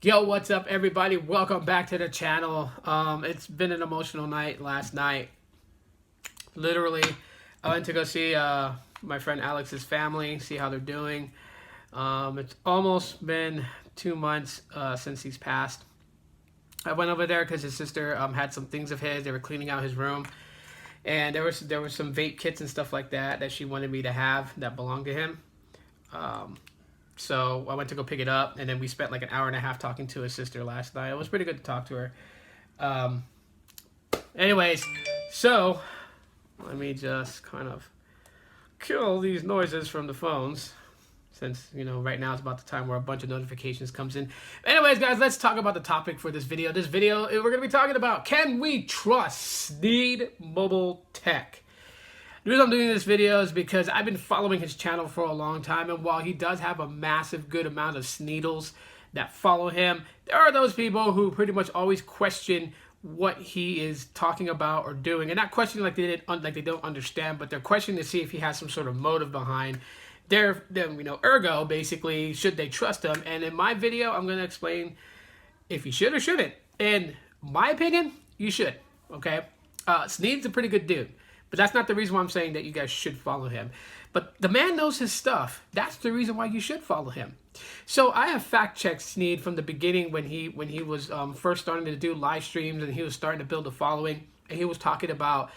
Yo, what's up, everybody? Welcome back to the channel. It's been an emotional night last night. Literally, I went to go see my friend Alex's family, see how they're doing. It's almost been 2 months since he's passed. I went over there because his sister had some things of his. They were cleaning out his room, and there was some vape kits and stuff like that she wanted me to have that belonged to him. So I went to go pick it up, and then we spent like an hour and a half talking to his sister last night. It was pretty good to talk to her. Um, Anyways, so let me just kind of kill these noises from the phones, since right now is about the time where a bunch of notifications comes in. Anyways, guys, let's talk about the topic for this video. We're going to be talking about, can we trust Sneed mobile tech? The reason I'm doing this video is because I've been following his channel for a long time, and while he does have a massive good amount of Sneedles that follow him, there are those people who pretty much always question what he is talking about or doing, and not questioning like they don't understand, but they're questioning to see if he has some sort of motive behind their ergo, basically, should they trust him. And in my video, I'm going to explain if you should or shouldn't. In my opinion, you should. Okay, Sneed's a pretty good dude. But that's not the reason why I'm saying that you guys should follow him. But the man knows his stuff. That's the reason why you should follow him. So I have fact-checked Sneed from the beginning when he was first starting to do live streams, and he was starting to build a following, and he was talking about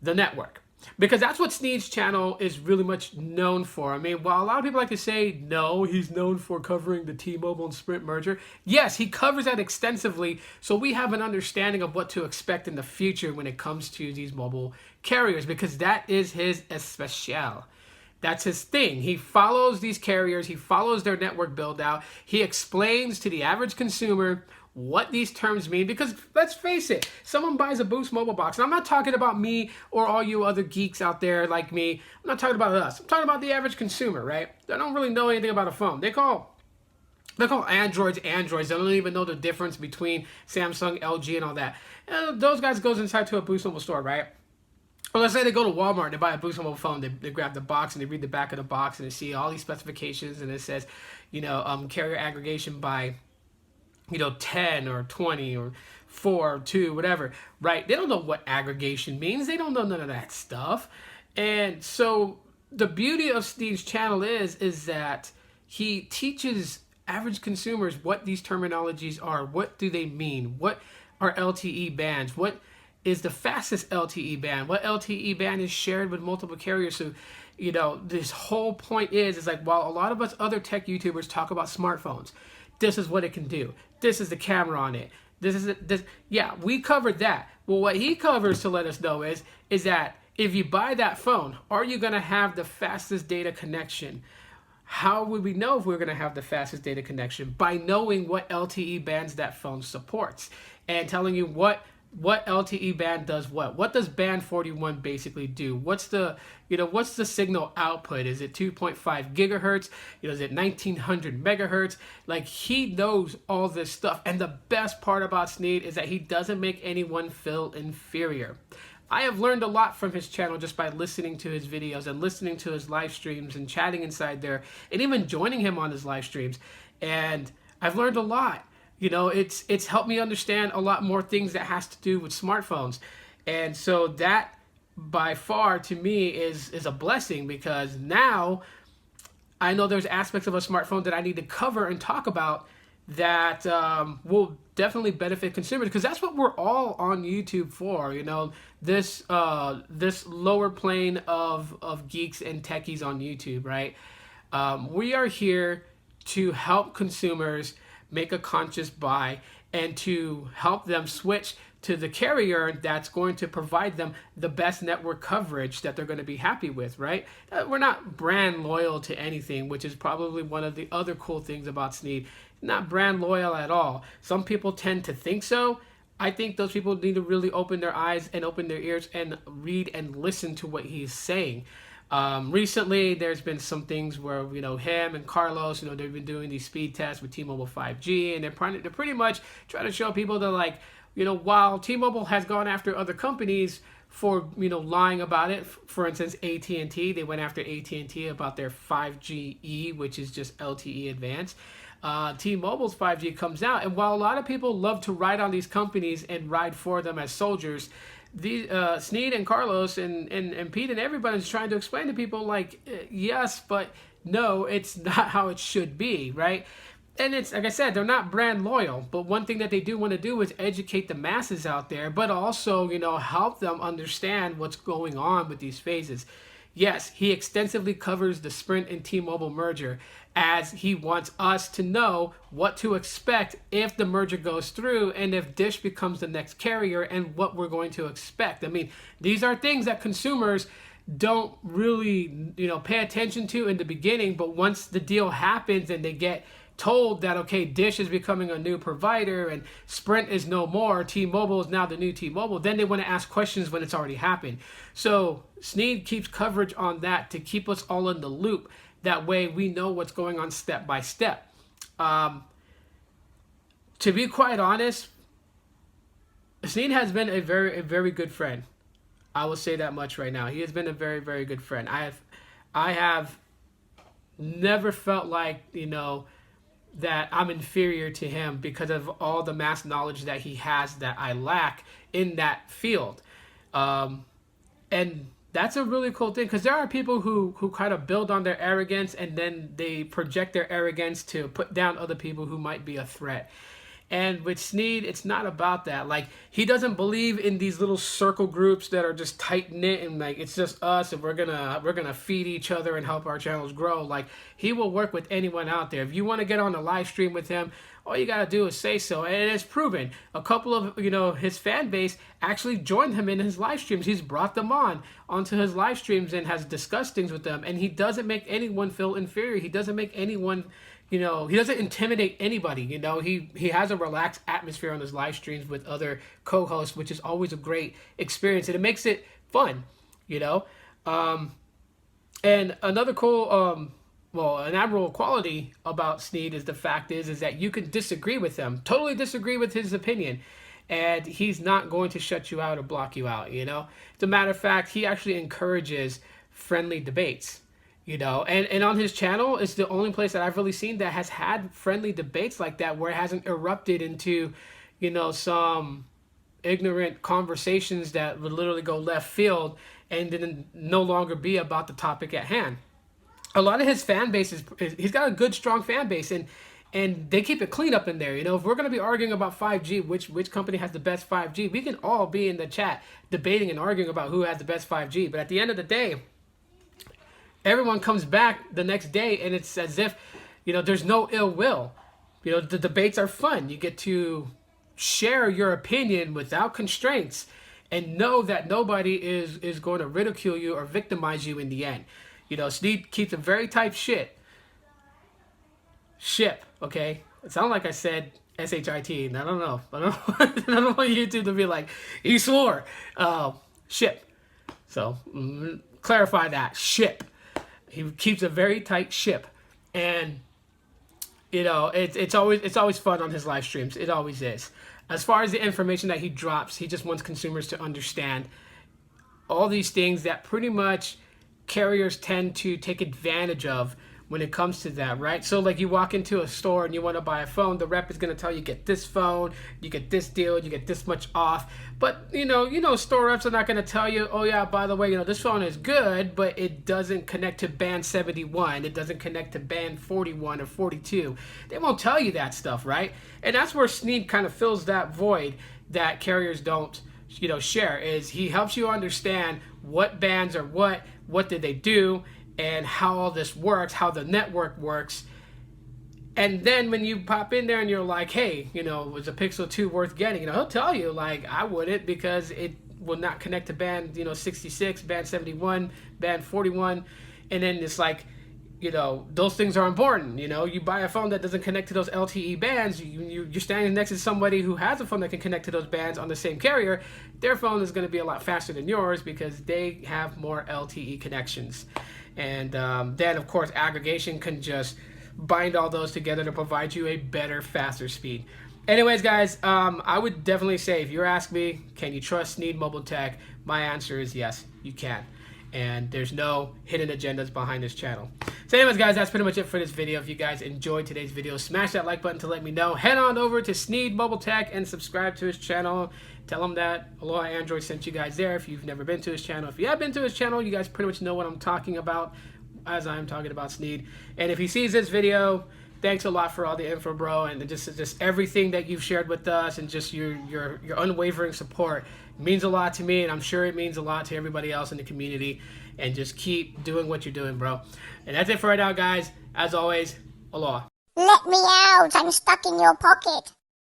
the network. Because that's what Sneed's channel is really much known for. I mean, while a lot of people like to say, no, he's known for covering the T-Mobile and Sprint merger. Yes, he covers that extensively, so we have an understanding of what to expect in the future when it comes to these mobile carriers, because that is his especial. That's his thing. He follows these carriers. He follows their network build out. He explains to the average consumer what these terms mean, because let's face it, someone buys a Boost mobile box, and I'm not talking about me or all you other geeks out there like me. I'm not talking about us. I'm talking about the average consumer, right? They don't really know anything about a phone. They call Androids Androids. They don't even know the difference between Samsung, LG, and all that. And those guys goes inside to a Boost mobile store, right? Well, let's say they go to Walmart, they buy a Boost mobile phone, they grab the box and they read the back of the box and they see all these specifications, and it says, carrier aggregation by 10 or 20 or 4 or 2, whatever, right? They don't know what aggregation means. They don't know none of that stuff. And so the beauty of Sneed's channel is that he teaches average consumers what these terminologies are. What do they mean? What are LTE bands? What is the fastest LTE band? What LTE band is shared with multiple carriers? So, this whole point is like, while a lot of us other tech YouTubers talk about smartphones, this is what it can do. This is the camera on it. Yeah, we covered that. Well, what he covers to let us know is that if you buy that phone, are you going to have the fastest data connection? How would we know if we're going to have the fastest data connection? By knowing what LTE bands that phone supports and telling you what LTE band does what. What does band 41 basically do? What's the signal output? Is it 2.5 gigahertz? Is it 1900 megahertz? Like, he knows all this stuff. And the best part about Sneed is that he doesn't make anyone feel inferior. I have learned a lot from his channel just by listening to his videos and listening to his live streams and chatting inside there and even joining him on his live streams. And I've learned a lot. It's helped me understand a lot more things that has to do with smartphones. And so that, by far, to me, is a blessing, because now I know there's aspects of a smartphone that I need to cover and talk about that will definitely benefit consumers, because that's what we're all on YouTube for. This lower plane of geeks and techies on YouTube, right? We are here to help consumers make a conscious buy and to help them switch to the carrier that's going to provide them the best network coverage that they're going to be happy with, right? We're not brand loyal to anything, which is probably one of the other cool things about Sneed. Not brand loyal at all. Some people tend to think so. I think those people need to really open their eyes and open their ears and read and listen to what he's saying. Recently, there's been some things where, him and Carlos, they've been doing these speed tests with T-Mobile 5G, and they're pretty much trying to show people that, like, while T-Mobile has gone after other companies for, lying about it, for instance, AT&T, they went after AT&T about their 5GE, which is just LTE advanced. T-Mobile's 5G comes out. And while a lot of people love to ride on these companies and ride for them as soldiers, the Sneed and Carlos and Pete and everybody's trying to explain to people like, yes, but no, it's not how it should be, right? And it's like I said, they're not brand loyal, but one thing that they do want to do is educate the masses out there, but also, help them understand what's going on with these phases. Yes, he extensively covers the Sprint and T-Mobile merger, as he wants us to know what to expect if the merger goes through and if Dish becomes the next carrier and what we're going to expect. I mean, these are things that consumers don't really, pay attention to in the beginning, but once the deal happens and they get told that, okay, Dish is becoming a new provider and Sprint is no more, T-Mobile is now the new T-Mobile, then they want to ask questions when it's already happened. So Sneed keeps coverage on that to keep us all in the loop. That way we know what's going on step by step. To be quite honest, Sneed has been a very good friend. I will say that much right now. He has been a very, very good friend. I have never felt like, that I'm inferior to him because of all the mass knowledge that he has that I lack in that field. And that's a really cool thing, because there are people who kind of build on their arrogance and then they project their arrogance to put down other people who might be a threat. And with Sneed, it's not about that. Like, he doesn't believe in these little circle groups that are just tight knit and like it's just us and we're gonna feed each other and help our channels grow. Like, he will work with anyone out there. If you want to get on a live stream with him, all you gotta do is say so. And it's proven. A couple of his fan base actually joined him in his live streams. He's brought them onto his live streams and has discussed things with them. And he doesn't make anyone feel inferior. He doesn't make anyone. He doesn't intimidate anybody. He has a relaxed atmosphere on his live streams with other co-hosts, which is always a great experience, and it makes it fun. And another cool, an admirable quality about Sneed is the fact is that you can disagree with him, totally disagree with his opinion, and he's not going to shut you out or block you out. As a matter of fact, he actually encourages friendly debates. And on his channel, it's the only place that I've really seen that has had friendly debates like that, where it hasn't erupted into, some ignorant conversations that would literally go left field and then no longer be about the topic at hand. A lot of his fan base he's got a good, strong fan base, and they keep it clean up in there. If we're going to be arguing about 5G, which company has the best 5G, we can all be in the chat debating and arguing about who has the best 5G. But at the end of the day, everyone comes back the next day and it's as if, there's no ill will. The debates are fun. You get to share your opinion without constraints and know that nobody is going to ridicule you or victimize you in the end. Sneed keeps a very tight ship, okay? It sounded like I said S-H-I-T, and I don't know. I don't want YouTube to be like, he swore. Ship. So, clarify that. Ship. He keeps a very tight ship, and it's always fun on his live streams. It always is. As far as the information that he drops, he just wants consumers to understand all these things that pretty much carriers tend to take advantage of when it comes to that, right? So like, you walk into a store and you want to buy a phone, the rep is going to tell you, get this phone, you get this deal, you get this much off. But store reps are not going to tell you, oh yeah, by the way, this phone is good, but it doesn't connect to band 71, it doesn't connect to band 41 or 42. They won't tell you that stuff, right? And that's where Sneed kind of fills that void that carriers don't share. Is he helps you understand what bands are what did they do, and how all this works, how the network works. And then when you pop in there and you're like, hey, was a Pixel 2 worth getting? He'll tell you, like, I wouldn't, because it will not connect to band 66, band 71, band 41. And then it's like, those things are important. You buy a phone that doesn't connect to those LTE bands, you're standing next to somebody who has a phone that can connect to those bands on the same carrier. Their phone is going to be a lot faster than yours because they have more LTE connections. And then, of course, aggregation can just bind all those together to provide you a better, faster speed. Anyways, guys, I would definitely say, if you ask me, can you trust Sneed Mobile Tech? My answer is yes, you can. and there's no hidden agendas behind this channel. So anyways, guys, that's pretty much it for this video. If you guys enjoyed today's video, smash that like button to let me know. Head on over to Sneed Mobile Tech and subscribe to his channel. Tell him that Aloha Android sent you guys there if you've never been to his channel. If you have been to his channel, you guys pretty much know what I'm talking about as I'm talking about Sneed. And if he sees this video, thanks a lot for all the info, bro, and just everything that you've shared with us, and just your unwavering support. It means a lot to me, and I'm sure it means a lot to everybody else in the community. And just keep doing what you're doing, bro. And that's it for right now, guys. As always, aloha. Let me out. I'm stuck in your pocket.